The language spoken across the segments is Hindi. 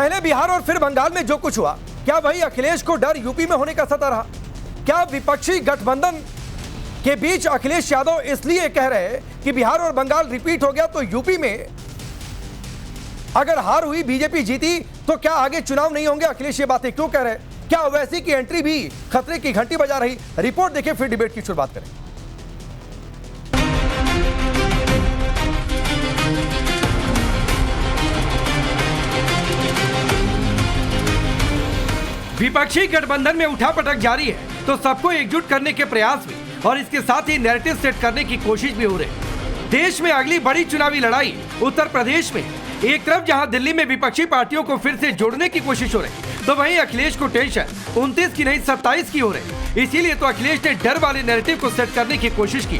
पहले बिहार और फिर बंगाल में जो कुछ हुआ, क्या वही अखिलेश को डर यूपी में होने का सता रहा? क्या विपक्षी गठबंधन के बीच अखिलेश यादव इसलिए कह रहे हैं कि बिहार और बंगाल रिपीट हो गया तो यूपी में अगर हार हुई, बीजेपी जीती तो क्या आगे चुनाव नहीं होंगे? अखिलेश ये बातें क्यों कह रहे हैं? क्या ओवैसी की एंट्री भी खतरे की घंटी बजा रही? रिपोर्ट देखिए, फिर डिबेट की शुरुआत करें। विपक्षी गठबंधन में उठापटक जारी है तो सबको एकजुट करने के प्रयास में और इसके साथ ही नैरेटिव सेट करने की कोशिश भी हो रही है। देश में अगली बड़ी चुनावी लड़ाई उत्तर प्रदेश में। एक तरफ जहां दिल्ली में विपक्षी पार्टियों को फिर से जोड़ने की कोशिश हो रही, तो वहीं अखिलेश को टेंशन 29 की नहीं 27 की हो रही। इसीलिए तो अखिलेश ने डर वाले नैरेटिव को सेट करने की कोशिश की।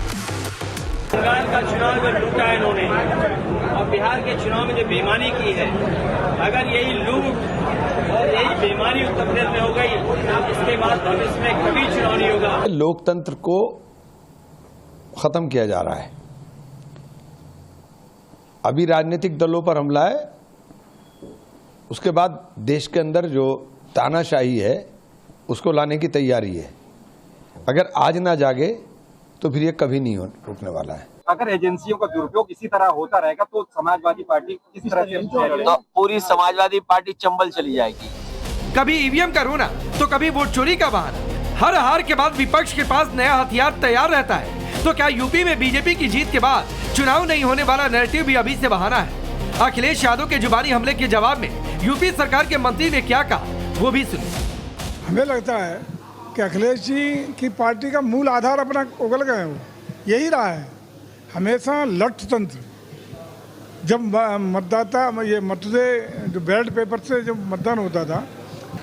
बंगाल का चुनाव जो लूटा है इन्होंने, और बिहार के चुनाव में जो बेईमानी की है, अगर यही लूट और यही बेईमानी उत्तर प्रदेश में हो गई, इसके बाद भविष्य में कभी चुनाव नहीं होगा। लोकतंत्र को खत्म किया जा रहा है। अभी राजनीतिक दलों पर हमला है, उसके बाद देश के अंदर जो तानाशाही है उसको लाने की तैयारी है। अगर आज ना जागे तो फिर ये कभी नहीं रुकने वाला है। अगर एजेंसियों का दुरुपयोग इसी तरह होता रहेगा तो समाजवादी पार्टी किस तरह से तो पूरी समाजवादी पार्टी चंबल चली जाएगी। कभी ईवीएम का रोना तो कभी वोट चोरी का बहाना। हर हार के बाद विपक्ष के पास नया हथियार तैयार रहता है। तो क्या यूपी में बीजेपी की जीत के बाद चुनाव नहीं होने वाला नैरेटिव भी अभी से बहाना है? अखिलेश यादव के जुबानी हमले के जवाब में यूपी सरकार के मंत्री ने क्या कहा, वो भी सुनिए। हमें लगता है कि अखिलेश जी की पार्टी का मूल आधार अपना उगल गए हो, यही रहा है हमेशा लठ तंत्र। जब मतदाता ये मतदेय जो बैलेट पेपर से जब मतदान होता था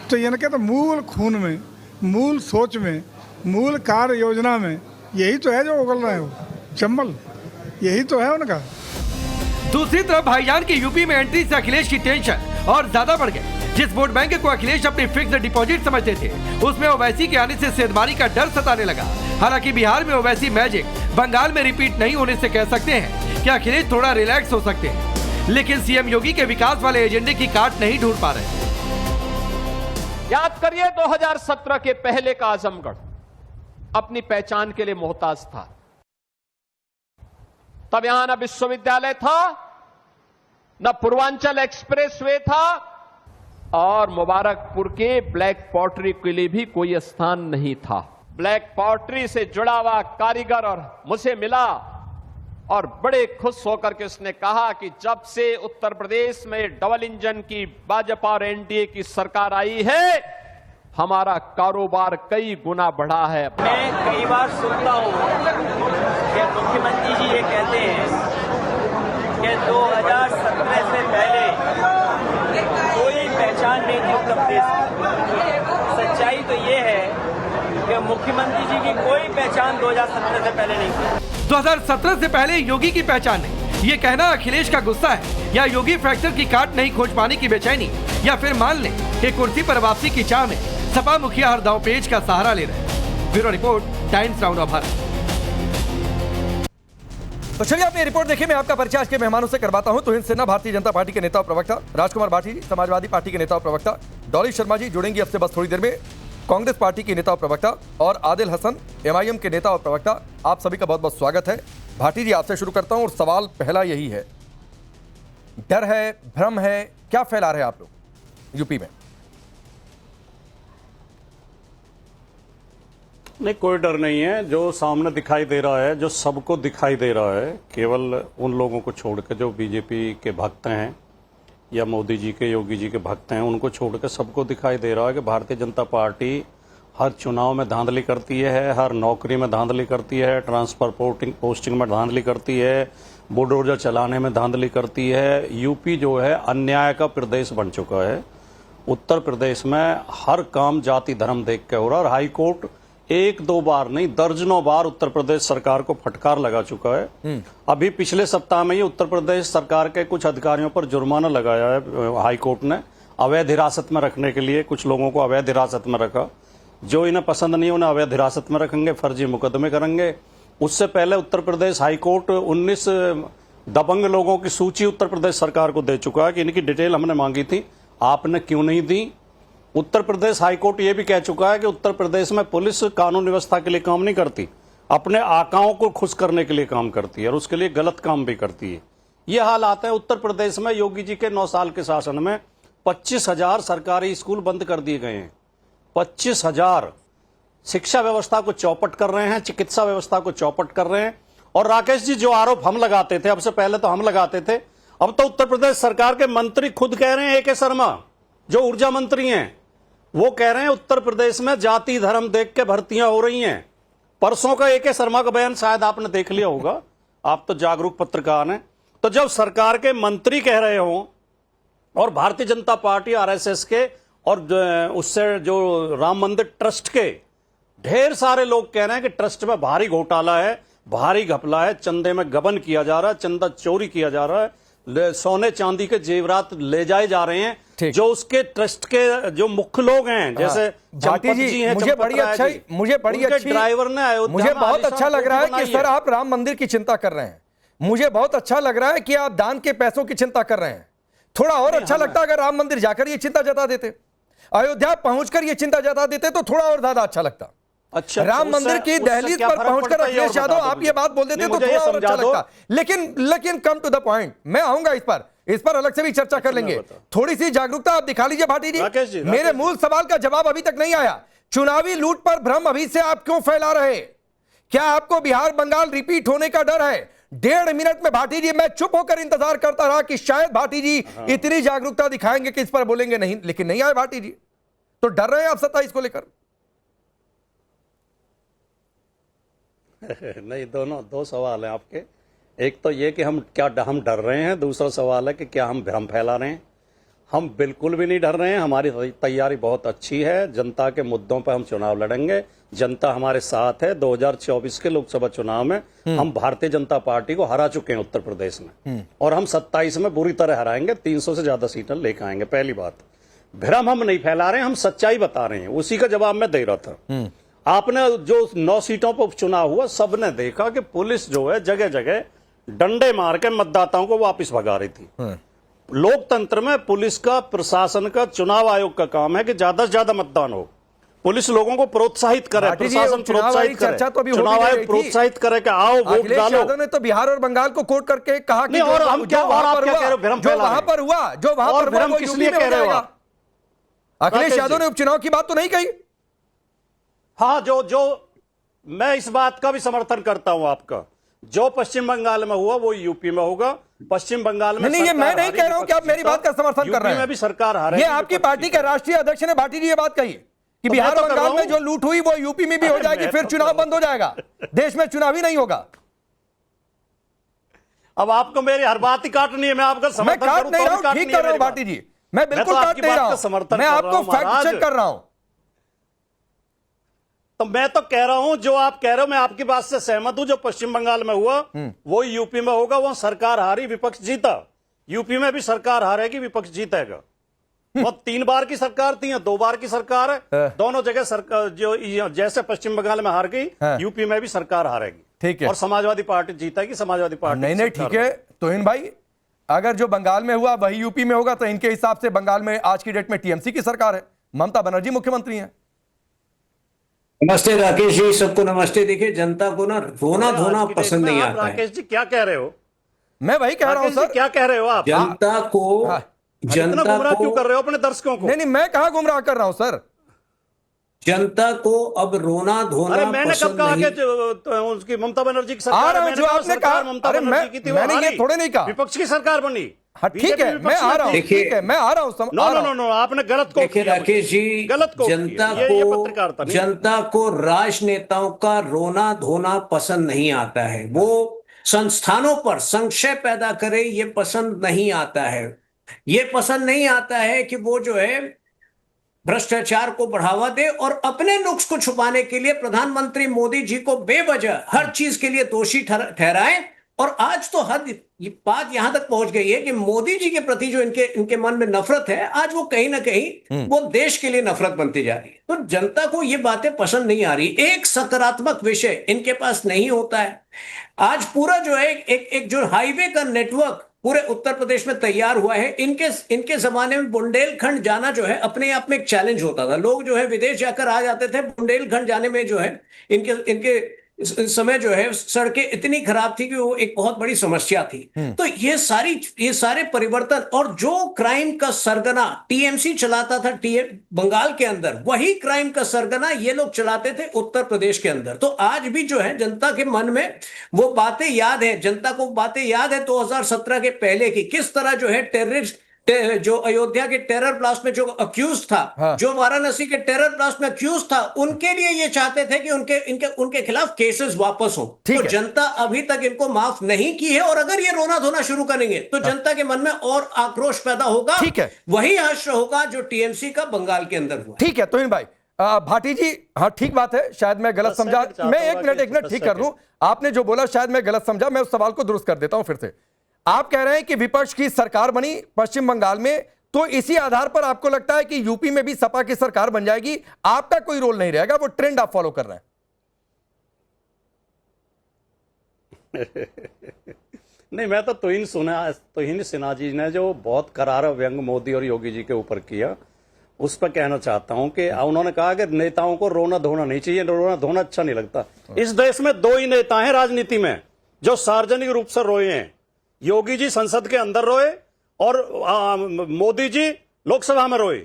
तो इनके तो मूल खून में, मूल सोच में, मूल कार्य योजना में यही तो है जो उगल रहे हो, चंबल यही तो है उनका। दूसरी तरफ भाईजान की यूपी में एंट्री से अखिलेश की टेंशन और ज्यादा बढ़ गई। जिस वोट बैंक को अखिलेश अपनी फिक्स्ड डिपॉजिट समझते थे, उसमें ओवैसी के आने से सेंधमारी का डर सताने लगा। हालांकि बिहार में ओवैसी मैजिक बंगाल में रिपीट नहीं होने से कह सकते हैं कि अखिलेश थोड़ा रिलैक्स हो सकते हैं। लेकिन सीएम योगी के विकास वाले एजेंडे की काट नहीं ढूंढ पा रहे। याद करिए 2017 के पहले का आजमगढ़ अपनी पहचान के लिए मोहताज था। तब यहां न विश्वविद्यालय था, न पूर्वांचल एक्सप्रेसवे था, और मुबारकपुर के ब्लैक पॉटरी के लिए भी कोई स्थान नहीं था। ब्लैक पॉटरी से जुड़ा हुआ कारीगर और मुझे मिला और बड़े खुश होकर के उसने कहा कि जब से उत्तर प्रदेश में डबल इंजन की भाजपा और एनडीए की सरकार आई है, हमारा कारोबार कई गुना बढ़ा है। मैं कई बार सुनता हूँ कि मुख्यमंत्री जी ये कहते हैं कि 2017 से पहले कोई पहचान नहीं थी उत्तर प्रदेश की। सच्चाई तो ये है कि मुख्यमंत्री जी की कोई पहचान 2017 से पहले नहीं थी। 2017 से पहले योगी की पहचान नहीं, ये कहना अखिलेश का गुस्सा है या योगी फ्रैक्चर की काट नहीं खोज पाने की बेचैनी, या फिर मान लें कि कुर्सी पर वापसी की चाह में सपा मुखिया हर दांव पेच का सहारा ले रहे हैं। Bureau report, times round of Bharat. तो चलिए अपनी रिपोर्ट देखिए। मैं आपका परिचय आज के मेहमानों से करवाता हूं। तुहिन सिन्हा भारतीय जनता पार्टी के नेता और प्रवक्ता, राजकुमार भाटी जी समाजवादी पार्टी के नेता और प्रवक्ता, डॉली शर्मा जी जुड़ेंगी अब से बस थोड़ी देर में, कांग्रेस पार्टी के नेता और प्रवक्ता, और आदिल हसन एमआईएम के नेता और प्रवक्ता। आप सभी का बहुत बहुत स्वागत है। भाटी जी आपसे शुरू करता हूं और सवाल पहला यही है, डर है, भ्रम है, क्या फैला रहे आप लोग यूपी में? नहीं, कोई डर नहीं है। जो सामने दिखाई दे रहा है, जो सबको दिखाई दे रहा है, केवल उन लोगों को छोड़ के जो बीजेपी के भक्त हैं या मोदी जी के, योगी जी के भक्त हैं, उनको छोड़ के सबको दिखाई दे रहा है कि भारतीय जनता पार्टी हर चुनाव में धांधली करती है, हर नौकरी में धांधली करती है, ट्रांसफर पोस्टिंग में धांधली करती है, बुलडोजर चलाने में धांधली करती है। यूपी जो है अन्याय का प्रदेश बन चुका है। उत्तर प्रदेश में हर काम जाति धर्म देख के हो रहा है, और हाईकोर्ट एक दो बार नहीं दर्जनों बार उत्तर प्रदेश सरकार को फटकार लगा चुका है। अभी पिछले सप्ताह में ही उत्तर प्रदेश सरकार के कुछ अधिकारियों पर जुर्माना लगाया है हाईकोर्ट ने, अवैध हिरासत में रखने के लिए। कुछ लोगों को अवैध हिरासत में रखा, जो इन्हें पसंद नहीं उन्हें अवैध हिरासत में रखेंगे, फर्जी मुकदमे करेंगे। उससे पहले उत्तर प्रदेश हाईकोर्ट 19 दबंग लोगों की सूची उत्तर प्रदेश सरकार को दे चुका है कि इनकी डिटेल हमने मांगी थी, आपने क्यों नहीं दी? उत्तर प्रदेश हाईकोर्ट ये भी कह चुका है कि उत्तर प्रदेश में पुलिस कानून व्यवस्था के लिए काम नहीं करती, अपने आकाओं को खुश करने के लिए काम करती है और उसके लिए गलत काम भी करती है। ये हालात है उत्तर प्रदेश में। योगी जी के 9 साल के शासन में 25,000 सरकारी स्कूल बंद कर दिए गए हैं। 25,000 शिक्षा व्यवस्था को चौपट कर रहे हैं, चिकित्सा व्यवस्था को चौपट कर रहे हैं। और राकेश जी, जो आरोप हम लगाते थे, अब से पहले तो हम लगाते थे, अब तो उत्तर प्रदेश सरकार के मंत्री खुद कह रहे हैं, ए के शर्मा जो ऊर्जा मंत्री हैं, वो कह रहे हैं उत्तर प्रदेश में जाति धर्म देख के भर्तियां हो रही हैं। परसों का ए के शर्मा का बयान शायद आपने देख लिया होगा, आप तो जागरूक पत्रकार हैं। तो जब सरकार के मंत्री कह रहे हों और भारतीय जनता पार्टी आरएसएस के और उससे जो राम मंदिर ट्रस्ट के ढेर सारे लोग कह रहे हैं कि ट्रस्ट में भारी घोटाला है, भारी घपला है, चंदे में गबन किया जा रहा है, चंदा चोरी किया जा रहा है, सोने चांदी के जेवरात ले जाए जा रहे हैं, जो उसके ट्रस्ट के जो मुख्य लोग हैं, जैसे भाटी जी हैं, मुझे बड़ी अच्छी ड्राइवर ने मुझे बहुत अच्छा लग रहा है कि सर आप राम मंदिर की चिंता कर रहे हैं। मुझे बहुत अच्छा लग रहा है कि आप दान के पैसों की चिंता कर रहे हैं। थोड़ा और अच्छा लगता अगर राम मंदिर जाकर ये चिंता जता देते, अयोध्या पहुंचकर ये चिंता जता देते तो थोड़ा और ज्यादा अच्छा लगता। अच्छा, राम मंदिर की दहलीज पर पहुंचकर अखिलेश यादव आप ये बात बोल देते तो थोड़ा और अच्छा लगता। लेकिन कम टू द पॉइंट, मैं आऊंगा इस पर अलग से भी चर्चा कर लेंगे। थोड़ी सी जागरूकता आप दिखा लीजिए भाटी जी। मेरे मूल सवाल का जवाब अभी तक नहीं आया। चुनावी लूट पर भ्रम अभी से आप क्यों फैला रहे? क्या आपको बिहार बंगाल रिपीट होने का डर है? 1.5 मिनट में भाटी जी, मैं चुप होकर इंतजार करता रहा कि शायद भाटी जी इतनी जागरूकता दिखाएंगे कि इस पर बोलेंगे, नहीं, लेकिन नहीं आए भाटी जी। तो डर रहे हैं आप 27 को लेकर? नहीं, दो सवाल हैं आपके। एक तो ये कि हम डर रहे हैं, दूसरा सवाल है कि क्या हम भ्रम फैला रहे हैं। हम बिल्कुल भी नहीं डर रहे हैं, हमारी तैयारी बहुत अच्छी है। जनता के मुद्दों पर हम चुनाव लड़ेंगे, जनता हमारे साथ है। 2024 के लोकसभा चुनाव में हम भारतीय जनता पार्टी को हरा चुके हैं उत्तर प्रदेश में, और हम 27 में बुरी तरह हराएंगे, 300 से ज्यादा सीटें लेकर आएंगे। पहली बात, भ्रम हम नहीं फैला रहे हैं, हम सच्चाई बता रहे हैं। उसी का जवाब मैं दे रहा था। आपने जो 9 सीटों पर उपचुनाव हुआ, सबने देखा कि पुलिस जो है जगह जगह डंडे मार के मतदाताओं को वापस भगा रही थी। लोकतंत्र में पुलिस का, प्रशासन का, चुनाव आयोग का काम है कि ज्यादा से ज्यादा मतदान हो। पुलिस लोगों को प्रोत्साहित करे, प्रशासन प्रोत्साहित करे, चुनाव आयोग प्रोत्साहित करे कि आओ वोट डालो। यादव ने तो बिहार और बंगाल को कोट करके कहा कि और हम क्या, और आप क्या कह रहे हो? भ्रम फैला रहे हैं। जो वहां पर भ्रम किस लिए कह रहे हो? अखिलेश यादव ने उपचुनाव की बात तो नहीं कही। हाँ, जो मैं इस बात का भी समर्थन करता हूं आपका, जो पश्चिम बंगाल में हुआ वो यूपी में होगा। पश्चिम बंगाल में नहीं, ये मैं नहीं कह रहा हूं कि आप मेरी बात का समर्थन कर रहे हैं। यूपी में भी सरकार हारेगी। ये आपकी पार्टी के राष्ट्रीय अध्यक्ष ने भाटी जी ये बात कही कि बिहार और बंगाल में जो लूट हुई वो यूपी में भी हो जाएगी, फिर चुनाव बंद हो जाएगा, देश में चुनाव ही नहीं होगा। अब आपको मेरी हर बात ही काटनी है। मैं आपका समर्थन मैं काट नहीं रहा हूं, ठीक कर रहा हूं भाटी जी, मैं बिल्कुल काट नहीं रहा हूं, मैं आपको फैक्ट चेक कर रहा हूं। तो मैं तो कह रहा हूं, जो आप कह रहे हो मैं आपकी बात से सहमत हूं। जो पश्चिम बंगाल में हुआ वो यूपी में होगा। वहां सरकार हारी, विपक्ष जीता। यूपी में भी सरकार हारेगी, विपक्ष जीतेगा। वो 3 बार की सरकार थी, 2 बार की सरकार है। दोनों जगह सरकार जो जैसे पश्चिम बंगाल में हार गई, यूपी में भी सरकार हारेगी। ठीक है, और समाजवादी पार्टी जीतेगी। समाजवादी पार्टी नहीं, ठीक है तोहिन भाई, अगर जो बंगाल में हुआ वही यूपी में होगा तो इनके हिसाब से बंगाल में आज की डेट में टीएमसी की सरकार है, ममता बनर्जी मुख्यमंत्री हैं। नमस्ते राकेश जी, सबको नमस्ते। देखिए, जनता को ना रोना धोना पसंद नहीं आता है। राकेश जी क्या कह रहे हो? मैं वही कह रहा हूं सर। क्या कह रहे हो आप? जनता को गुमराह क्यों कर रहे हो अपने दर्शकों को? नहीं, मैं कहां गुमराह कर रहा हूं सर। जनता को अब रोना धोना मैंने कब कहा कि उसकी ममता बनर्जी की सरकार? जो आपने कहा, ममता बनर्जी की थी, मैंने ये थोड़े नहीं कहा विपक्ष की सरकार बनी। हाँ, ठीक है, मैं आ रहा हूं, ठीक है, मैं आ रहा हूं। नो, आपने गलत को देखिए राकेश जी, गलत को जनता को राजनेताओं का रोना धोना पसंद नहीं आता है। वो संस्थानों पर संशय पैदा करे, ये पसंद नहीं आता है। ये पसंद नहीं आता है कि वो जो है भ्रष्टाचार को बढ़ावा दे और अपने नुक्स को छुपाने के लिए प्रधानमंत्री मोदी जी को बेवजह हर चीज के लिए दोषी ठहराए। और आज तो हद ये बात यहां तक पहुंच गई है कि मोदी जी के प्रति जो इनके मन में नफरत है, आज वो कहीं ना कहीं वो देश के लिए नफरत बनती जा रही है। तो जनता को ये बातें पसंद नहीं आ रही। एक सकारात्मक विषय इनके पास नहीं होता है। आज पूरा जो है एक जो हाईवे का नेटवर्क पूरे उत्तर प्रदेश में तैयार हुआ है। इनके जमाने में बुंदेलखंड जाना जो है अपने आप में एक चैलेंज होता था। लोग जो है विदेश जाकर आ जाते थे, बुंदेलखंड जाने में जो है इनके इस समय जो है सड़कें इतनी खराब थी कि वो एक बहुत बड़ी समस्या थी। तो ये सारे परिवर्तन, और जो क्राइम का सरगना टीएमसी चलाता था बंगाल के अंदर, वही क्राइम का सरगना ये लोग चलाते थे उत्तर प्रदेश के अंदर। तो आज भी जो है जनता के मन में वो बातें याद है, जनता को बातें याद है 2017 के पहले की, किस तरह जो है टेररिस्ट जो अयोध्या के टेरर ब्लास्ट में जो अक्यूज था, हाँ। जो वाराणसी के टेरर ब्लास्ट में अक्यूज था, उनके लिए ये चाहते थे कि उनके खिलाफ केसेस वापस हो। तो जनता अभी तक इनको माफ नहीं की है, और अगर ये रोना धोना शुरू करेंगे तो जनता के मन में और आक्रोश पैदा होगा। ठीक है, वही हश्र होगा जो टीएमसी का बंगाल के अंदर हुआ। ठीक है तोहिन भाई, भाटी जी, हाँ ठीक बात है, शायद मैं गलत समझा। मैं एक मिनट ठीक कर लूं। आपने जो बोला शायद मैं गलत समझा, मैं उस सवाल को दुरुस्त कर देता हूं फिर से। आप कह रहे हैं कि विपक्ष की सरकार बनी पश्चिम बंगाल में, तो इसी आधार पर आपको लगता है कि यूपी में भी सपा की सरकार बन जाएगी, आपका कोई रोल नहीं रहेगा, वो ट्रेंड आप फॉलो कर रहे हैं? नहीं, मैं तो तोहिन सिन्हा जी ने जो बहुत करारा व्यंग मोदी और योगी जी के ऊपर किया, उस पर कहना चाहता हूं कि उन्होंने कहा कि नेताओं को रोना धोना नहीं चाहिए, रोना धोना अच्छा नहीं लगता। इस देश में दो ही नेता हैं राजनीति में जो सार्वजनिक रूप से रोए हैं, योगी जी संसद के अंदर रोए और मोदी जी लोकसभा में रोए।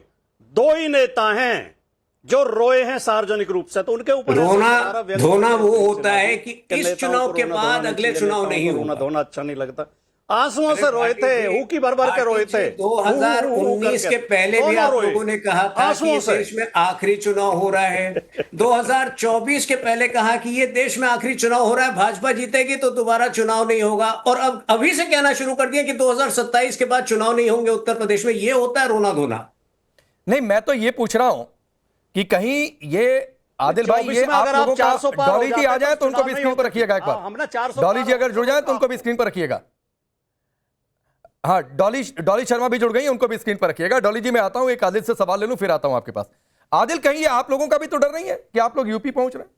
दो ही नेता हैं जो रोए हैं सार्वजनिक रूप से, तो उनके ऊपर रोना धोना वो होता है कि इस चुनाव के बाद अगले चुनाव नहीं होगा। रोना धोना अच्छा नहीं लगता। आंसुओं से रोए थे, ऊकी भर भर के रोए थे। 2019 के पहले भी आप लोगों ने कहा था कि ये देश में आखिरी चुनाव हो रहा है। 2024 के पहले कहा कि ये देश में आखिरी चुनाव हो रहा है, भाजपा जीतेगी तो दोबारा चुनाव नहीं होगा, और अब अभी से कहना शुरू कर दिया कि 2027 के बाद चुनाव नहीं होंगे उत्तर प्रदेश में। ये होता है रोना धोना। नहीं, मैं तो ये पूछ रहा हूं कि कहीं ये आदिल भाई, ये आप लोगों का डॉली जी आ जाए तो उनको भी स्क्रीन पर रखिएगा एक बार। डॉली जी अगर जुड़ जाए तो उनको भी स्क्रीन पर रखिएगा। हाँ, डॉली शर्मा भी जुड़ गई, उनको भी स्क्रीन पर रखिएगा। डॉली जी मैं आता हूं, एक आदिल से सवाल ले लूं फिर आता हूं आपके पास। आदिल, कहीं ये आप लोगों का भी तो डर नहीं है कि आप लोग यूपी पहुंच रहे हैं?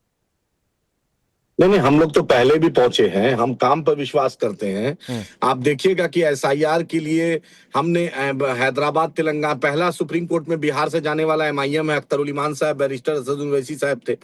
नहीं, हम लोग तो पहले भी पहुंचे हैं, हम काम पर विश्वास करते हैं। आप देखिएगा कि एसआईआर के लिए हमने हैदराबाद तेलंगाना, पहला सुप्रीम कोर्ट में बिहार से जाने वाला एमआईएम है, अख्तर उल इमान साहब, बैरिस्टर असदुल ओवैसी साहब थे।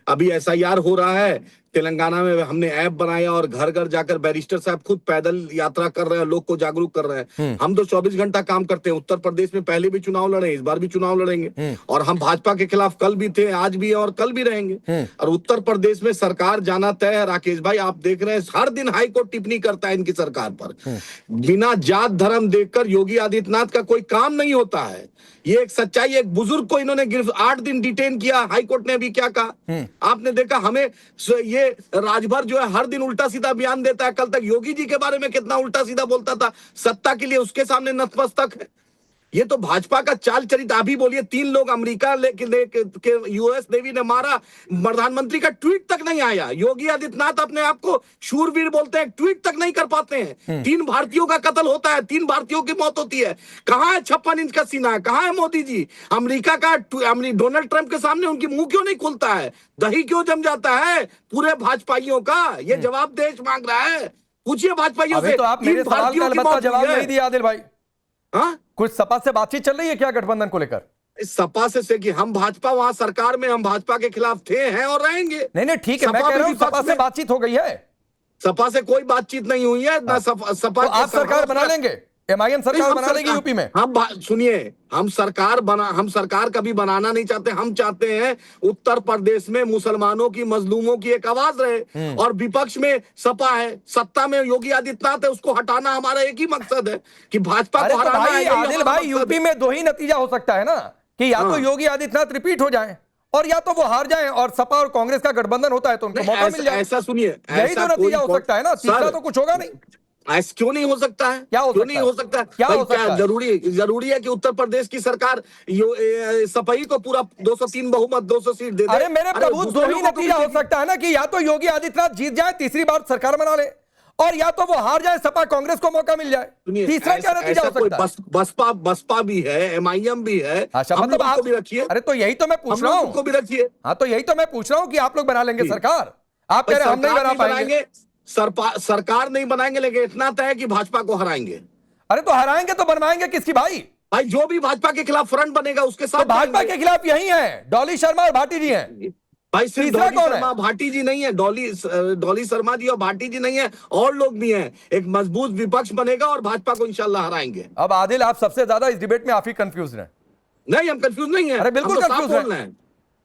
अभी एसआईआर हो रहा है तेलंगाना में, हमने ऐप बनाया और घर घर जाकर बैरिस्टर साहब खुद पैदल यात्रा कर रहे हैं, लोग को जागरूक कर रहे हैं। हम तो 24 घंटा काम करते हैं। उत्तर प्रदेश में पहले भी चुनाव लड़े, इस बार भी चुनाव लड़ेंगे, और हम भाजपा के खिलाफ कल भी थे, आज भी और कल भी रहेंगे। और उत्तर प्रदेश में सरकार जाना तय है। राकेश भाई, आप देख रहे हैं हर दिन हाईकोर्ट टिप्पणी करता है इनकी सरकार पर। बिना जात धर्म देखकर योगी आदित्यनाथ का कोई काम नहीं होता है। ये एक सच्चाई। एक बुजुर्ग को इन्होंने 8 दिन डिटेन किया, हाईकोर्ट ने अभी क्या कहा आपने देखा। हमें ये राजभर जो है हर दिन उल्टा सीधा बयान देता है। कल तक योगी जी के बारे में कितना उल्टा सीधा बोलता था, सत्ता के लिए उसके सामने नतमस्तक है। ये तो भाजपा का चाल चरित्र। अभी बोलिए 3 लोग अमेरिका के यूएस नेवी ने मारा, प्रधानमंत्री का ट्वीट तक नहीं आया। योगी आदित्यनाथ अपने आप को शूरवीर बोलते हैं, ट्वीट तक नहीं कर पाते हैं। 3 भारतीयों का कत्ल होता है, 3 भारतीयों की मौत होती है। कहां है 56 इंच का सीना, कहां है मोदी जी? अमेरिका का डोनाल्ड ट्रंप के सामने उनकी मुंह क्यों नहीं खुलता है? दही क्यों जम जाता है पूरे भाजपाइयों का? ये जवाब देश मांग रहा है। पूछिए भाजपाइयों से। तो आप मेरे सवाल का अलबत्ता जवाब नहीं दिया आदिल भाई। हाँ, कुछ सपा से बातचीत चल रही है क्या गठबंधन को लेकर? सपा से कि हम भाजपा वहां सरकार में, हम भाजपा के खिलाफ थे, हैं और रहेंगे। नहीं ठीक है, मैं कह रहा हूं सपा से बातचीत हो गई है। सपा से कोई बातचीत नहीं हुई है ना। सपा तो आप सरकार बना लेंगे, एमआईएम सरकार बना लेगी यूपी में। हम सुनिए, हम सरकार कभी बनाना नहीं चाहते। हम चाहते हैं उत्तर प्रदेश में मुसलमानों की, मजलूमों की एक आवाज रहे, और विपक्ष में सपा है, सत्ता में योगी आदित्यनाथ है, उसको हटाना हमारा एक ही मकसद है कि भाजपा को हटाना है। आदिल भाई, यूपी में 2 ही नतीजा हो सकता है ना, कि या तो योगी आदित्यनाथ रिपीट हो जाए और या तो वो हार जाएं और सपा और कांग्रेस का गठबंधन होता है तो उनको मौका मिल जाए। ऐसा सुनिए, यही तो नतीजा हो सकता है ना, तीसरा तो कुछ होगा नहीं। ऐसा क्यों नहीं हो सकता है? क्यों नहीं हो सकता? क्या जरूरी है कि उत्तर प्रदेश की सरकार सपा को पूरा 203 बहुमत 200 सीट दे दे? अरे मेरे प्रभु, 2 ही नतीजा हो सकता है ना, कि या तो योगी आदित्यनाथ जीत जाए, तीसरी बार सरकार बना ले, और या तो वो हार जाए, सपा कांग्रेस को मौका मिल जाए। तीसरा क्या नतीजा हो सकता है? बसपा भी है, एमआईएम भी है। अच्छा, मतलब आप भी रखिए। अरे तो यही तो मैं पूछ रहा हूँ, भी रखिए। हाँ, तो यही तो मैं पूछ रहा हूँ कि आप लोग बना लेंगे सरकार। आप कह रहे हैं हम नहीं बना पाएंगे। सरकार नहीं बनाएंगे, लेकिन इतना तय है कि भाजपा को हराएंगे। अरे तो हराएंगे तो बनवाएंगे किसकी भाई? भाई जो भी भाजपा के खिलाफ फ्रंट बनेगा उसके साथ तो भाजपा के खिलाफ यही है, डॉली शर्मा और भाटी जी हैं। भाई सिर्फ तीसरा डॉली कौन है? शर्मा भाटी जी नहीं है, डॉली शर्मा जी और भाटी जी नहीं है, और लोग भी हैं। एक मजबूत विपक्ष बनेगा और भाजपा को इंशाल्लाह हराएंगे। अब आदिल, आप सबसे ज्यादा इस डिबेट में आप ही कंफ्यूज हैं। नहीं, हम कंफ्यूज नहीं है। अरे बिल्कुल कंफ्यूज हैं,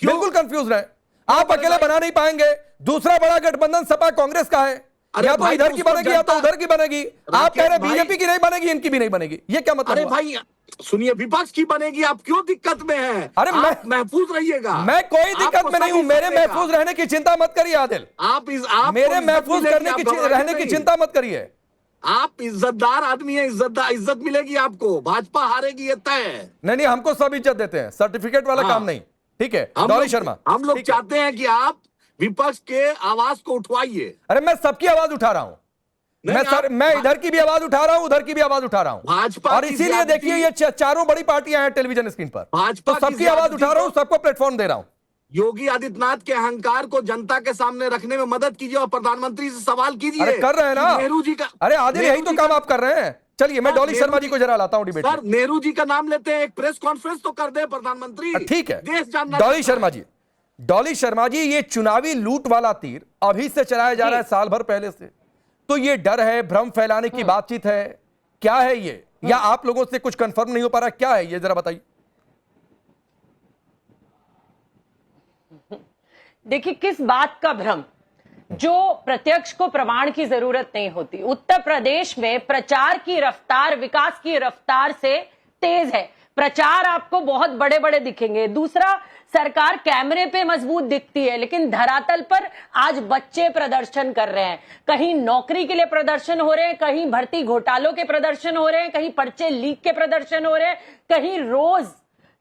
बिल्कुल कंफ्यूज है। आप अकेले बना नहीं पाएंगे। दूसरा बड़ा गठबंधन सपा कांग्रेस का है, या तो इधर की बनेगी या तो उधर की बनेगी। आप कह रहे बीजेपी की नहीं बनेगी, इनकी भी नहीं बनेगी, ये क्या मतलब? अरे भाई सुनिए, विपक्ष की बनेगी, आप क्यों दिक्कत में हैं? अरे आप महफूज रहिएगा। मैं कोई दिक्कत में नहीं हूं, मेरे महफूज रहने की चिंता मत करिए आदिल। आप मेरे महफूज रहने की चिंता मत करिए। आप इज्जतदार आदमी है, इज्जत मिलेगी आपको। भाजपा हारेगी ये तय है। नहीं, हमको सब इज्जत देते हैं, सर्टिफिकेट वाला काम नहीं। ठीक है डॉली शर्मा, हम लोग चाहते हैं कि आप विपक्ष के आवाज को उठवाइए। अरे मैं सबकी आवाज उठा रहा हूं। मैं इधर की भी आवाज उठा रहा हूं, उधर की भी आवाज उठा रहा हूं। भाजपा और इसीलिए देखिए ये चारों बड़ी पार्टियां हैं टेलीविजन स्क्रीन पर। भाजपा तो सबकी आवाज उठा रहा हूं, सबको प्लेटफॉर्म दे रहा हूं। योगी आदित्यनाथ के अहंकार को जनता के सामने रखने में मदद कीजिए और प्रधानमंत्री से सवाल कीजिए। अरे कर रहे हैं ना नेहरू जी का। अरे आदिल, यही तो काम आप कर रहे हैं। चलिए मैं डॉली शर्मा जी को जरा लाता हूं डिबेट। सर नेहरू जी का नाम लेते हैं, एक प्रेस कॉन्फ्रेंस तो कर दे प्रधानमंत्री। ठीक है देश जानना। डॉली शर्मा जी, ये चुनावी लूट वाला तीर अभी से चलाया जा रहा है, साल भर पहले से। तो ये डर है, भ्रम फैलाने की बातचीत है, क्या है ये? या आप लोगों से कुछ कंफर्म नहीं हो पा रहा, क्या है ये, जरा बताइए। देखिए किस बात का भ्रम? जो प्रत्यक्ष को प्रमाण की जरूरत नहीं होती। उत्तर प्रदेश में प्रचार की रफ्तार विकास की रफ्तार से तेज है। प्रचार आपको बहुत बड़े बड़े दिखेंगे। दूसरा, सरकार कैमरे पे मजबूत दिखती है, लेकिन धरातल पर आज बच्चे प्रदर्शन कर रहे हैं। कहीं नौकरी के लिए प्रदर्शन हो रहे हैं, कहीं भर्ती घोटालों के प्रदर्शन हो रहे हैं, कहीं पर्चे लीक के प्रदर्शन हो रहे हैं, कहीं रोज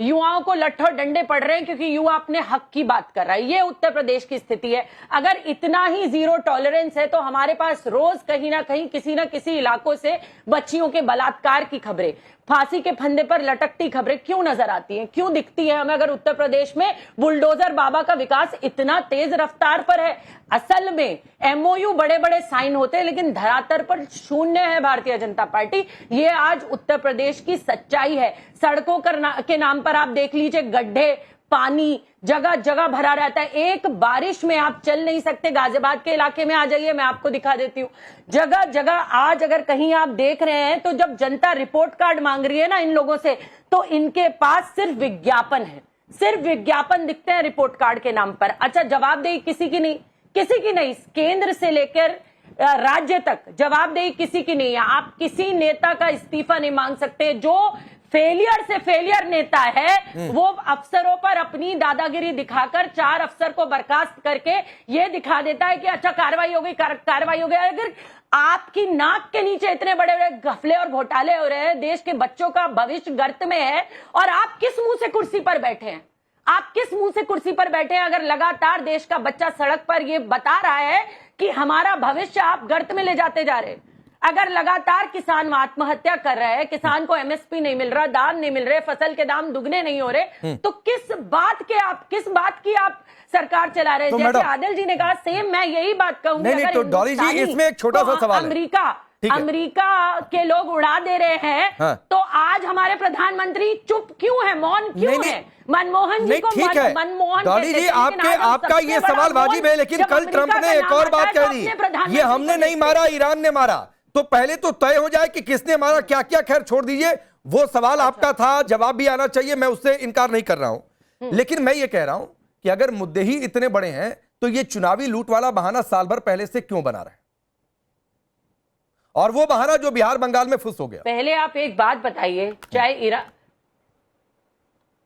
युवाओं को लट्ठों डंडे पड़ रहे हैं क्योंकि युवा अपने हक की बात कर रहा है। ये उत्तर प्रदेश की स्थिति है। अगर इतना ही जीरो टॉलरेंस है तो हमारे पास रोज कहीं ना कहीं किसी न किसी इलाकों से बच्चियों के बलात्कार की खबरें, फांसी के फंदे पर लटकती खबरें क्यों नजर आती हैं, क्यों दिखती है हमें? अगर उत्तर प्रदेश में बुलडोजर बाबा का विकास इतना तेज रफ्तार पर है। असल में एमओयू बड़े बड़े साइन होते हैं, लेकिन धरातल पर शून्य है भारतीय जनता पार्टी। ये आज उत्तर प्रदेश की सच्चाई है। सड़कों के नाम पर आप देख लीजिए, गड्ढे, पानी जगह जगह भरा रहता है। एक बारिश में आप चल नहीं सकते। गाजियाबाद के इलाके में आ जाइए, मैं आपको दिखा देती हूँ। जगह जगह आज अगर कहीं आप देख रहे हैं तो जब जनता रिपोर्ट कार्ड मांग रही है ना इन लोगों से, तो इनके पास सिर्फ विज्ञापन है, सिर्फ विज्ञापन दिखते हैं रिपोर्ट कार्ड के नाम पर। अच्छा, जवाबदेही किसी की नहीं, किसी की नहीं। केंद्र से लेकर राज्य तक जवाबदेही किसी की नहीं है। आप किसी नेता का इस्तीफा नहीं मांग सकते। जो फेलियर से फेलियर नेता है वो अफसरों पर अपनी दादागिरी दिखाकर 4 अफसर को बर्खास्त करके ये दिखा देता है कि अच्छा कार्रवाई हो गई, कार्रवाई हो गई। अगर आपकी नाक के नीचे इतने बड़े बड़े घपले और घोटाले हो रहे हैं, देश के बच्चों का भविष्य गर्त में है, और आप किस मुंह से कुर्सी पर बैठे हैं? आप किस मुंह से कुर्सी पर बैठे हैं? अगर लगातार देश का बच्चा सड़क पर ये बता रहा है कि हमारा भविष्य आप गर्त में ले जाते जा रहे हैं, अगर लगातार किसान आत्महत्या कर रहे हैं, किसान को एमएसपी नहीं मिल रहा, दाम नहीं मिल रहे, फसल के दाम दुगने नहीं हो रहे, तो किस बात की आप सरकार चला रहे हैं? तो जैसे आदिल जी ने कहा, सेम मैं यही बात कहूंगी। नहीं, तो डॉली जी इसमें एक छोटा सा सवाल है। अमेरिका के लोग उड़ा दे रहे हैं, हाँ। तो आज हमारे प्रधानमंत्री चुप क्यों है, मौन क्यों है? मनमोहन जी को मनमोहन डॉली जी आपका ये सवाल वाजिब है, लेकिन कल ट्रंप ने एक और बात कह दी, ये हमने नहीं मारा, ईरान ने मारा। तो पहले तो तय हो जाए कि किसने मारा, क्या क्या। खैर छोड़ दीजिए, वो सवाल आपका था, जवाब भी आना चाहिए, मैं उससे इनकार नहीं कर रहा हूं। लेकिन मैं ये कह रहा हूं कि अगर मुद्दे ही इतने बड़े हैं तो ये चुनावी लूट वाला बहाना साल भर पहले से क्यों बना रहे हैं? और वो बहाना जो बिहार बंगाल में फुस हो गया। पहले आप एक बात बताइए,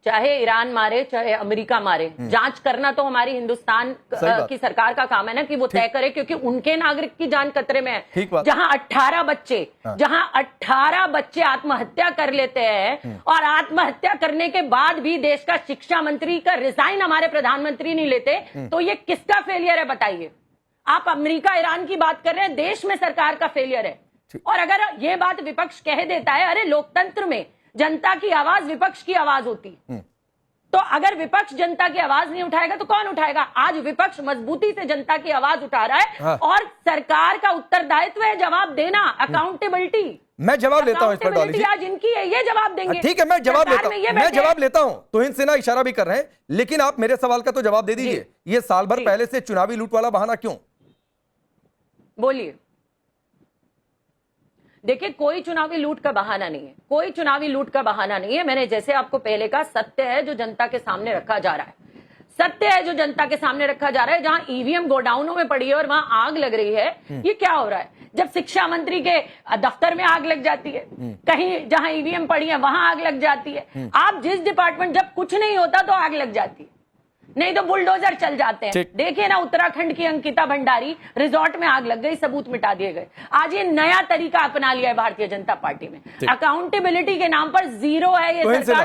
चाहे ईरान मारे चाहे अमेरिका मारे, जांच करना तो हमारी हिंदुस्तान की सरकार का काम है ना कि वो तय करे, क्योंकि उनके नागरिक की जान खतरे में है। जहां 18 बच्चे आत्महत्या कर लेते हैं, और आत्महत्या करने के बाद भी देश का शिक्षा मंत्री का रिजाइन हमारे प्रधानमंत्री नहीं लेते, तो ये किसका फेलियर है बताइए? आप अमेरिका ईरान की बात कर रहे हैं, देश में सरकार का फेलियर है। और अगर ये बात विपक्ष कह देता है, अरे लोकतंत्र में जनता की आवाज विपक्ष की आवाज होती, तो अगर विपक्ष जनता की आवाज नहीं उठाएगा तो कौन उठाएगा? आज विपक्ष मजबूती से जनता की आवाज उठा रहा है। हाँ। और सरकार का उत्तरदायित्व है जवाब देना, अकाउंटेबिलिटी। मैं जवाब लेता हूं इस पर डॉली जी। आज इनकी है, ये जवाब देंगे। ठीक है, मैं जवाब सरकार लेता में ये हूं, मैं बैठे जवाब लेता हूं। तुहिन सिन्हा इशारा भी कर रहे हैं, लेकिन आप मेरे सवाल का तो जवाब दे दीजिए। ये साल भर पहले से चुनावी लूट वाला बहाना क्यों? बोलिए। देखिए, कोई चुनावी लूट का बहाना नहीं है, कोई चुनावी लूट का बहाना नहीं है। मैंने जैसे आपको पहले कहा, सत्य है जो जनता के सामने रखा जा रहा है, सत्य है जो जनता के सामने रखा जा रहा है। जहां ईवीएम गोडाउनों में पड़ी है और वहां आग लग रही है, ये क्या हो रहा है? जब शिक्षा मंत्री के दफ्तर में आग लग जाती है, कहीं जहां ईवीएम पड़ी है वहां आग लग जाती है। आप जिस डिपार्टमेंट, जब कुछ नहीं होता तो आग लग जाती है, नहीं तो बुलडोजर चल जाते हैं। देखिए ना, उत्तराखंड की अंकिता भंडारी, रिजॉर्ट में आग लग गई, सबूत मिटा दिए गए। आज ये नया तरीका अपना लिया है भारतीय जनता पार्टी में। अकाउंटेबिलिटी के नाम पर जीरो है ये सरकार।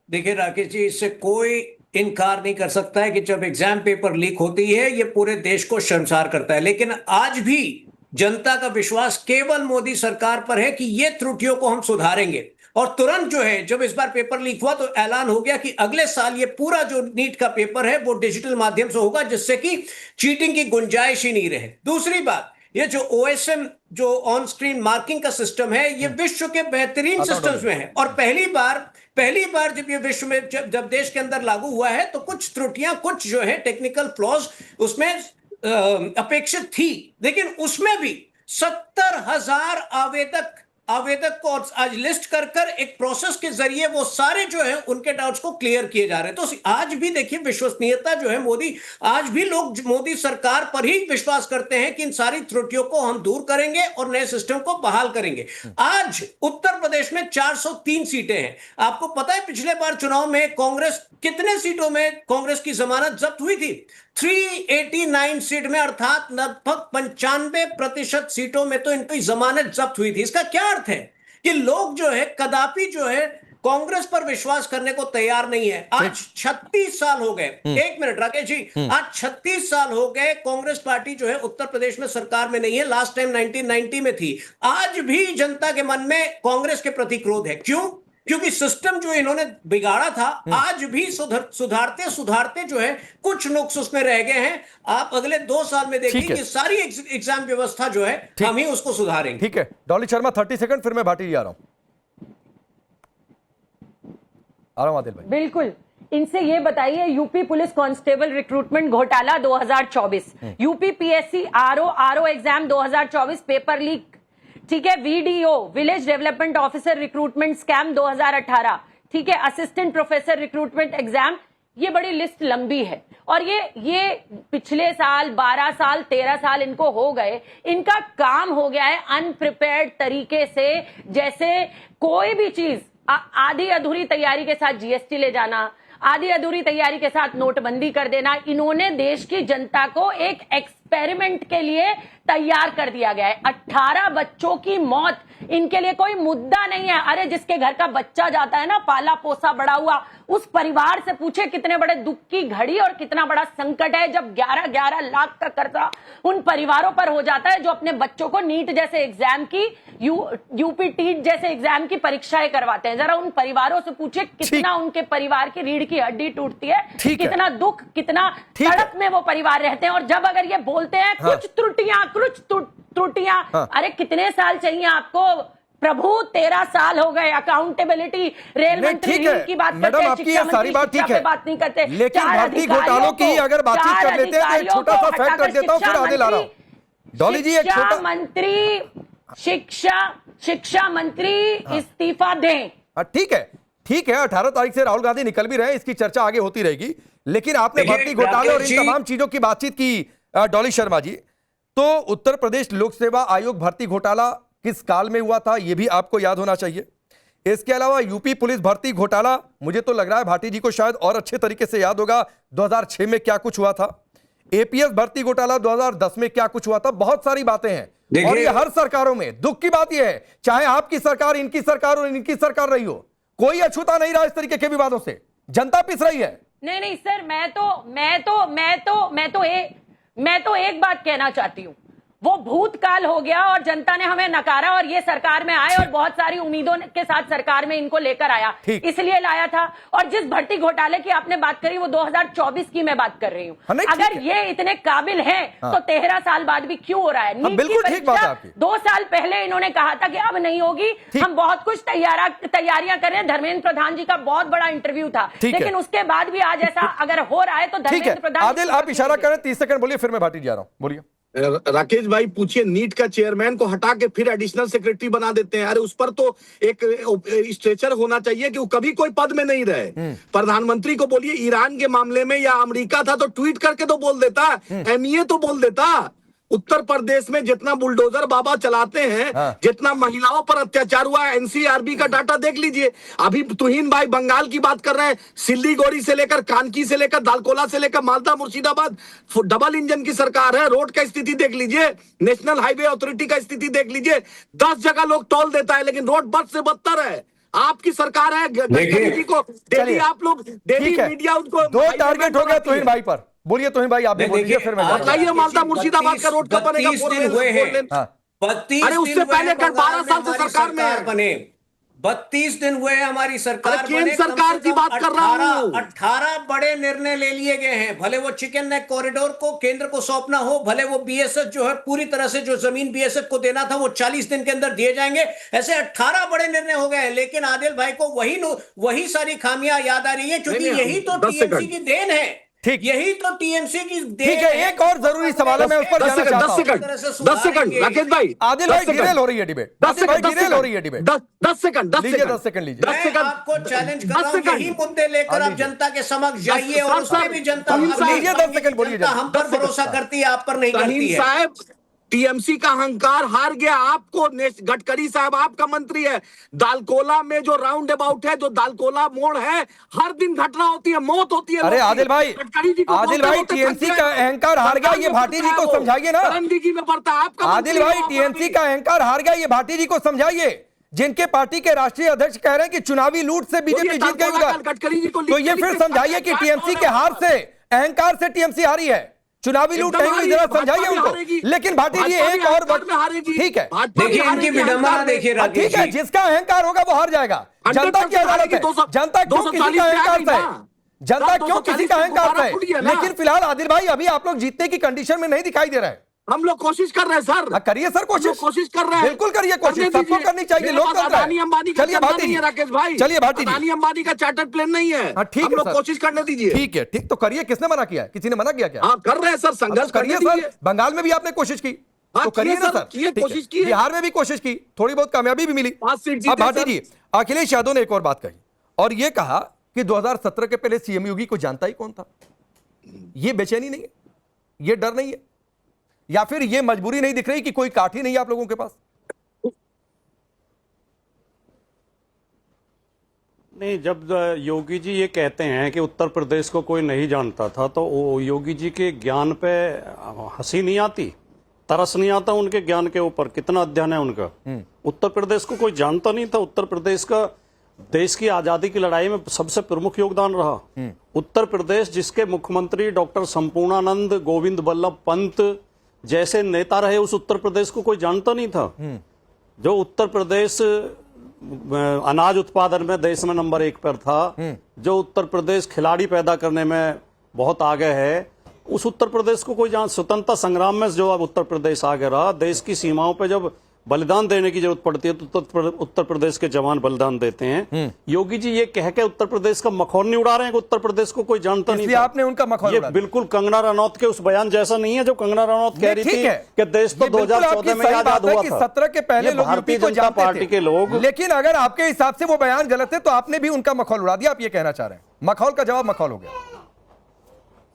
देखिए राकेश जी, इससे कोई इनकार नहीं कर सकता है कि जब एग्जाम पेपर लीक होती है ये पूरे देश को शर्मसार करता है। लेकिन आज भी जनता का विश्वास केवल मोदी सरकार पर है कि ये त्रुटियों को हम सुधारेंगे। और तुरंत जो है, जब इस बार पेपर लीक हुआ तो ऐलान हो गया कि अगले साल ये पूरा जो नीट का पेपर है वो डिजिटल माध्यम से होगा, जिससे कि चीटिंग की गुंजाइश ही नहीं रहे। दूसरी बात, ये जो OSM जो ऑन स्क्रीन मार्किंग का सिस्टम है, ये विश्व के बेहतरीन सिस्टम्स में है। और पहली बार जब ये विश्व में जब देश के अंदर लागू हुआ है तो कुछ त्रुटियां, कुछ जो है टेक्निकल फ्लॉज उसमें अपेक्षित थी, लेकिन उसमें भी 70,000 आवेदक को आज लिस्ट कर एक प्रोसेस के जरिए वो सारे जो है उनके डाउट्स को क्लियर किए जा रहे हैं। तो आज भी देखिए विश्वसनीयता जो है मोदी, आज भी लोग मोदी सरकार पर ही विश्वास करते हैं कि इन सारी त्रुटियों को हम दूर करेंगे और नए सिस्टम को बहाल करेंगे। आज उत्तर प्रदेश में 403 सीटें हैं। आपको पता है पिछले बार चुनाव में कांग्रेस कितने सीटों में कांग्रेस की जमानत जब्त हुई थी? 389 सीट में, अर्थात लगभग 95% सीटों में तो इनकी जमानत जब्त हुई थी। इसका क्या अर्थ है कि लोग जो है कदापि जो है कांग्रेस पर विश्वास करने को तैयार नहीं है। आज 36 साल हो गए। एक मिनट राकेश जी, आज 36 साल हो गए कांग्रेस पार्टी जो है उत्तर प्रदेश में सरकार में नहीं है। लास्ट टाइम 1990 में थी। आज भी जनता के मन में कांग्रेस के प्रति क्रोध है। क्यों? क्योंकि सिस्टम जो इन्होंने बिगाड़ा था, आज भी सुधारते जो है कुछ नुक्स उसमें रह गए हैं। आप अगले 2 साल में देखिए कि सारी एग्जाम व्यवस्था जो है हम ही उसको सुधारेंगे। ठीक है डॉली शर्मा, 30 सेकंड, फिर मैं भाटी जी आ रहा हूं आदिल भाई। बिल्कुल, इनसे ये बताइए, यूपी पुलिस कांस्टेबल रिक्रूटमेंट घोटाला 2024, UP PSC RO exam 2024 paper leak, ठीक है, VDO village development officer recruitment scam 2018, ठीक है, असिस्टेंट प्रोफेसर रिक्रूटमेंट एग्जाम। ये बड़ी लिस्ट लंबी है और ये पिछले साल 12 साल 13 साल इनको हो गए। इनका काम हो गया है अनप्रिपेयर्ड तरीके से, जैसे कोई भी चीज आधी अधूरी तैयारी के साथ GST ले जाना, आधी अधूरी तैयारी के साथ नोटबंदी कर देना। इन्होंने देश की जनता को एक एक्सपेरिमेंट के लिए तैयार कर दिया गया है। 18 बच्चों की मौत इनके लिए कोई मुद्दा नहीं है। अरे जिसके घर का बच्चा जाता है ना, पाला पोसा बड़ा हुआ, उस परिवार से पूछे कितने बड़े दुख की घड़ी और कितना बड़ा संकट है जब 11-11 लाख का कर्जा उन परिवारों पर हो जाता है जो अपने बच्चों को नीट जैसे एग्जाम की, यूपी टीट जैसे एग्जाम की परीक्षाएं करवाते हैं। जरा उन परिवारों से पूछे कितना उनके परिवार की रीढ़ की हड्डी टूटती है, कितना दुख, कितना तड़प में वो परिवार रहते हैं। और जब अगर ये बोलते हैं कुछ त्रुटियां, अरे कितने साल चाहिए आपको प्रभु? 13 साल हो गए। अकाउंटेबिलिटी, रेल मंत्री की बात करते हैं, आपकी ये सारी बात ठीक है, बात नहीं करते, लेकिन भर्ती घोटालों की अगर बातचीत कर लेते हैं तो एक छोटा सा फैक्ट रख देता हूं, फिर आगे ला रहा हूं। डॉली जी, एक छोटा मंत्री, शिक्षा मंत्री इस्तीफा दें। ठीक है 18 तारीख से राहुल गांधी निकल भी रहे हैं, इसकी चर्चा आगे होती रहेगी। लेकिन आपने भर्ती घोटाले और इन तमाम चीजों की बातचीत की डॉली शर्मा जी, तो उत्तर प्रदेश लोक सेवा आयोग भर्ती घोटाला किस काल में हुआ था यह भी आपको याद होना चाहिए। इसके अलावा यूपी पुलिस भर्ती घोटाला, मुझे तो लग रहा है भाटी जी को शायद और अच्छे तरीके से याद होगा 2006 में क्या कुछ हुआ था। APS भर्ती घोटाला 2010 में क्या कुछ हुआ था। बहुत सारी बातें हैं और ये हर सरकारों में। दुख की बात यह है, चाहे आपकी सरकार, इनकी सरकार और इनकी सरकार रही हो, कोई अछूता नहीं रहा इस तरीके के विवादों से। जनता पिस रही है। नहीं सर, मैं तो एक बात कहना चाहती हूं। वो भूतकाल हो गया और जनता ने हमें नकारा और ये सरकार में आए और बहुत सारी उम्मीदों के साथ सरकार में इनको लेकर आया, इसलिए लाया था। और जिस भर्ती घोटाले की आपने बात करी वो 2024 की मैं बात कर रही हूँ। अगर ये इतने काबिल हैं तो 13 साल बाद भी क्यों हो रहा है? नीट की परीक्षा 2 साल पहले इन्होंने कहा था कि अब नहीं होगी, हम बहुत कुछ तैयारियां करें। धर्मेंद्र प्रधान जी का बहुत बड़ा इंटरव्यू था, लेकिन उसके बाद भी आज ऐसा अगर हो रहा है तो धर्मेंद्र प्रधान। आदिल आप इशारा करें, 30 सेकंड बोलिए, फिर मैं भाटी जा रहा हूं, बोलिए। राकेश भाई पूछिए, नीट का चेयरमैन को हटा के फिर एडिशनल सेक्रेटरी बना देते हैं। अरे उस पर तो एक स्ट्रेचर होना चाहिए कि वो कभी कोई पद में नहीं रहे। प्रधानमंत्री को बोलिए, ईरान के मामले में या अमेरिका था तो ट्वीट करके तो बोल देता, एमईए तो बोल देता। उत्तर प्रदेश में जितना बुलडोजर बाबा चलाते हैं, जितना महिलाओं पर अत्याचार हुआ है, एनसीआरबी का डाटा देख लीजिए। अभी तुहिन भाई बंगाल की बात कर रहे हैं, सिल्लीगुड़ी से लेकर कानकी से लेकर दालकोला से लेकर मालदा मुर्शिदाबाद डबल इंजन की सरकार है। रोड का स्थिति देख लीजिए, नेशनल हाईवे अथॉरिटी का स्थिति देख लीजिए। 10 जगह लोग टोल देता है लेकिन रोड बद से बदतर है। आपकी सरकार है, गडकरी जी को डेली आप लोग डेली मीडिया उनको 2 टारगेट हो गया तुहिन भाई पर। बोलिए तुहिन भाई, आप बोलिए, फिर मैं बताइए। मालदा मुर्शिदाबाद का रोड कब बनेगा? 32 दिन हुए हैं। 32 अरे उससे पहले 12 साल से सरकार में बने। 32 दिन हुए हमारी सरकार केंद्र सरकार की बात कर रहा हूं। 18 बड़े निर्णय ले लिए गए हैं। भले वो चिकन नेक कॉरिडोर को केंद्र को सौंपना हो, भले वो बीएसएफ जो है पूरी तरह से जो जमीन बीएसएफ को देना था वो 40 दिन के अंदर दिए जाएंगे। ऐसे 18 बड़े निर्णय हो गए हैं। लेकिन आदिल भाई को वही सारी खामियां याद आ रही है, क्योंकि यही तो टीएमसी की देन है। ठीक, यही तो टीएमसी की ठीक है। एक और जरूरी सवाल है, मैं उस पर जाना चाहता हूं। 10 सेकंड राकेश भाई। आदिल भाई, डिरेल हो रही है डिबेट। 10 सेकंड डिरेल हो रही है डिबेट। 10 सेकंड लीजिए, 10 सेकंड लीजिए। मैं आपको चैलेंज कर रहा हूं, यही मुद्दे लेकर आप जनता के समक्ष जाइए और उसमें भी जनता लीजिए, 10 सेकंड बोलिए। हम पर भरोसा करती है, आप पर नहीं करती है। साहब, टीएमसी का अहंकार हार गया। आपको गडकरी साहब आपका मंत्री है। दालकोला में जो राउंड अबाउट है, जो दालकोला मोड़ है, हर दिन घटना होती है, मौत होती है। अरे आदिल भाई, टीएमसी का अहंकार हार गया, ये भाटी जी को समझाइए ना। में पड़ता है आपका। आदिल भाई, टीएमसी का अहंकार हार गया, ये भाटी जी को समझाइए, जिनके पार्टी के राष्ट्रीय अध्यक्ष कह रहे हैं कि चुनावी लूट से बीजेपी जीत गई उधर। गडकरी जी को तो ये फिर समझाइए कि टीएमसी के हार से, अहंकार से टीएमसी हारी है, चुनावी लूट नहीं हुई, जरा समझाइए उनको। लेकिन भाटी जी एक और ठीक है, देखिए इनकी विडंबना देखिए। ठीक है, जिसका अहंकार होगा वो हार जाएगा। जनता की अदालत है, जनता क्यों किसी का अहंकार है, जनता क्यों किसी का अहंकार है। लेकिन फिलहाल आदिल भाई, अभी आप लोग जीतने की कंडीशन में नहीं दिखाई दे रहे हैं। हम लोग कोशिश कर रहे हैं सर। करिए सर, कोशिश कर रहे हैं। बिल्कुल करिए कोशिश, सबको करनी चाहिए। लोग अदानी अंबानी का चलिए भाटी जी, राकेश भाई, चलिए भाटी जी, अदानी अंबानी का चार्टर्ड प्लेन नहीं है। ठीक है, लोग कोशिश करने दीजिए। ठीक है, ठीक तो करिए। किसने मना किया? किसी ने मना किया क्या? हाँ, कर रहे हैं सर, संघर्ष करिए सर। बंगाल में भी आपने कोशिश की तो करिए ना सर, कोशिश की। बिहार में भी कोशिश की, थोड़ी बहुत कामयाबी भी मिली। अब भाटी जी, अखिलेश यादव ने एक और बात कही और ये कहा कि 2017 के पहले सीएम योगी को जानता ही कौन था। ये बेचैनी नहीं है, ये डर नहीं है, या फिर ये मजबूरी नहीं दिख रही कि कोई काठी नहीं है आप लोगों के पास? नहीं, जब योगी जी ये कहते हैं कि उत्तर प्रदेश को कोई नहीं जानता था, तो योगी जी के ज्ञान पे हंसी नहीं आती, तरस नहीं आता उनके ज्ञान के ऊपर? कितना अध्ययन है उनका। उत्तर प्रदेश को कोई जानता नहीं था। उत्तर प्रदेश का देश की आजादी की लड़ाई में सबसे प्रमुख योगदान रहा। उत्तर प्रदेश जिसके मुख्यमंत्री डॉक्टर संपूर्णानंद गोविंद बल्लभ पंत जैसे नेता रहे, उस उत्तर प्रदेश को कोई जानता नहीं था। जो उत्तर प्रदेश अनाज उत्पादन में देश में नंबर 1 पर था, जो उत्तर प्रदेश खिलाड़ी पैदा करने में बहुत आगे है, उस उत्तर प्रदेश को कोई स्वतंत्रता संग्राम में जो अब उत्तर प्रदेश आगे रहा, देश की सीमाओं पे जब बलिदान देने की जरूरत पड़ती है तो उत्तर प्रदेश के जवान बलिदान देते हैं। योगी जी ये कह के उत्तर प्रदेश का मखौल नहीं उड़ा रहे हैं कि उत्तर प्रदेश को कोई जानता नहीं था। आपने उनका मखौल ये बिल्कुल कंगना रनौत के उस बयान जैसा नहीं है जो कंगना रनौत कह रही थी कि देश तो 2014 में आजाद हुआ था। 17 के पहले लोग भारतीय जनता पार्टी के लोग। लेकिन अगर आपके हिसाब से वो बयान गलत है तो आपने भी उनका मखौल उड़ा दिया, आप ये कहना चाह रहे हैं? मखौल का जवाब मखौल हो गया।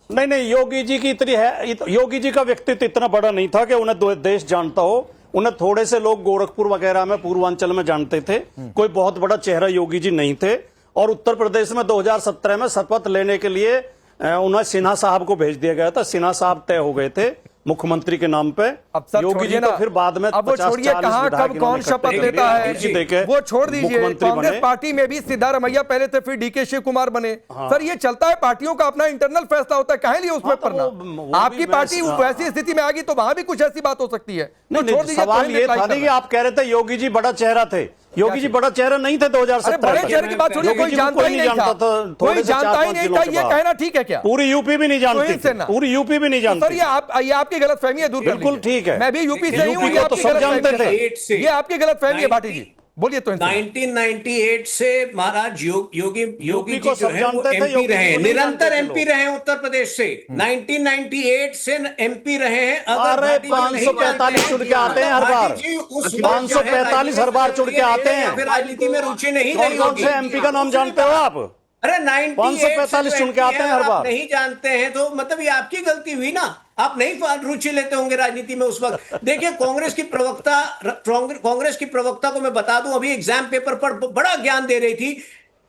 नहीं, योगी जी की इतनी है, योगी जी का व्यक्तित्व इतना बड़ा नहीं था कि उन्हें देश जानता हो। उन्हें थोड़े से लोग गोरखपुर वगैरह में पूर्वांचल में जानते थे, कोई बहुत बड़ा चेहरा योगी जी नहीं थे। और उत्तर प्रदेश में 2017 में शपथ लेने के लिए उन्हें सिन्हा साहब को भेज दिया गया था। सिन्हा साहब तय हो गए थे, मुख्यमंत्री के नाम पे। अब सर योगी जी छोड़िए तो ना, फिर बाद में अब वो 50-40 छोड़िए कहां विधायक कब इन्होंने कौन शपथ इकट्ठे लेता किए, है, उनकी देखे वो छोड़ दीजिए। मुख्यमंत्री कांग्रेस बने। पार्टी में भी सिद्धारमैया पहले थे, फिर डीके शिव कुमार बने। सर ये चलता है, पार्टियों का अपना इंटरनल फैसला होता है, काहे लिए उसमें तो पड़ना। आपकी पार्टी वैसी स्थिति में आ गई तो वहां भी कुछ ऐसी बात हो सकती है। नहीं, सवाल ये था कि आप कह रहे थे योगी जी बड़ा चेहरा थे। योगी जी बड़ा चेहरा नहीं थे 2017 बड़े चेहरे की बात छोड़िए, कोई जानता ही नहीं था, कोई जानता ही नहीं था, ये कहना ठीक है क्या? पूरी यूपी भी नहीं जानती थी, पूरी यूपी भी नहीं जानती। सर ये आपकी गलतफहमी है, दूर कर बिल्कुल ठीक है, मैं भी यूपी से ही हूं, ये तो सब जानते थे। ये आपकी गलतफहमी है भाटी जी, बोलिए तो। 1998 से महाराज योगी को जी जो है वो एमपी रहे हैं, निरंतर एमपी रहे हैं उत्तर प्रदेश से। 1998 से एमपी रहे हैं। अरे 545 चुन के आते हैं हर बार, 545 हर बार चुन के आते हैं। फिर राजनीति में रुचि नहीं रही कौन से एमपी का नाम जानते हो आप? अरे 545 चुन के आते हैं हर बार। नहीं जानते हैं तो मतलब ये आपकी गलती हुई ना, आप नहीं रुचि लेते होंगे राजनीति में उस वक्त। देखिए कांग्रेस की प्रवक्ता को मैं बता दूं, अभी एग्जाम पेपर पर बड़ा ज्ञान दे रही थी।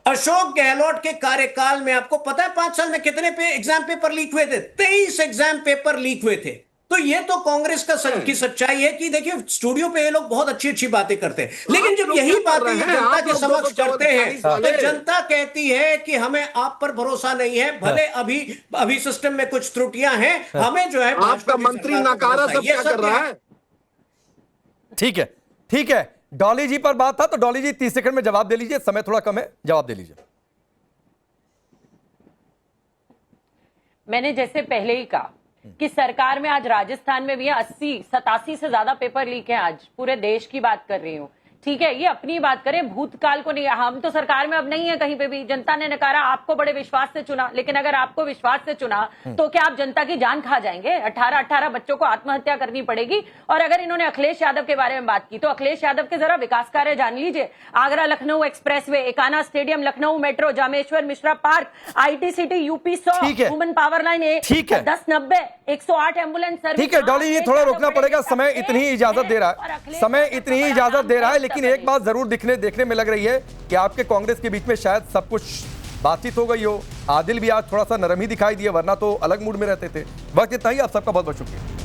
अशोक गहलोत के कार्यकाल में आपको पता है 5 साल में कितने एग्जाम पेपर लीक हुए थे? 23 एग्जाम पेपर लीक हुए थे। तो ये तो कांग्रेस की सच्चाई है कि देखिए स्टूडियो पे ये लोग बहुत अच्छी अच्छी बातें करते हैं, लेकिन जब यही बातें जनता के समक्ष करते हैं तो जनता कहती है कि हमें आप पर भरोसा नहीं है। भले अभी सिस्टम में कुछ त्रुटियां हैं, हमें जो है आपका मंत्री नकारा सब क्या कर रहा है? ठीक है, डॉली जी पर बात था तो डॉली जी 30 सेकंड में जवाब दे लीजिए, समय थोड़ा कम है, जवाब दे लीजिए। मैंने जैसे पहले ही कहा कि सरकार में आज राजस्थान में भी 87 से ज्यादा पेपर लीक हैं। आज पूरे देश की बात कर रही हूँ, ठीक है, ये अपनी बात करें, भूतकाल को नहीं। हम तो सरकार में अब नहीं है कहीं पे भी, जनता ने नकारा, आपको बड़े विश्वास से चुना, लेकिन अगर आपको विश्वास से चुना तो क्या आप जनता की जान खा जाएंगे? 18 बच्चों को आत्महत्या करनी पड़ेगी। और अगर इन्होंने अखिलेश यादव के बारे में बात की तो अखिलेश यादव के जरा विकास कार्य जान लीजिए। Agra Lucknow expressway, Ekana stadium, Lucknow metro, Jameshwar Mishra park, ITCT, UP 100, women power line 1090, 108 ambulance service. ठीक है डॉली जी, थोड़ा रोकना पड़ेगा, समय इतनी ही इजाजत दे रहा है, लेकिन एक बात जरूर देखने में लग रही है कि आपके कांग्रेस के बीच में शायद सब कुछ बातचीत हो गई हो। आदिल भी आज थोड़ा सा नरम ही दिखाई दिए, वरना तो अलग मूड में रहते थे। वक्त इतना ही, आप सबका बहुत बहुत शुक्रिया।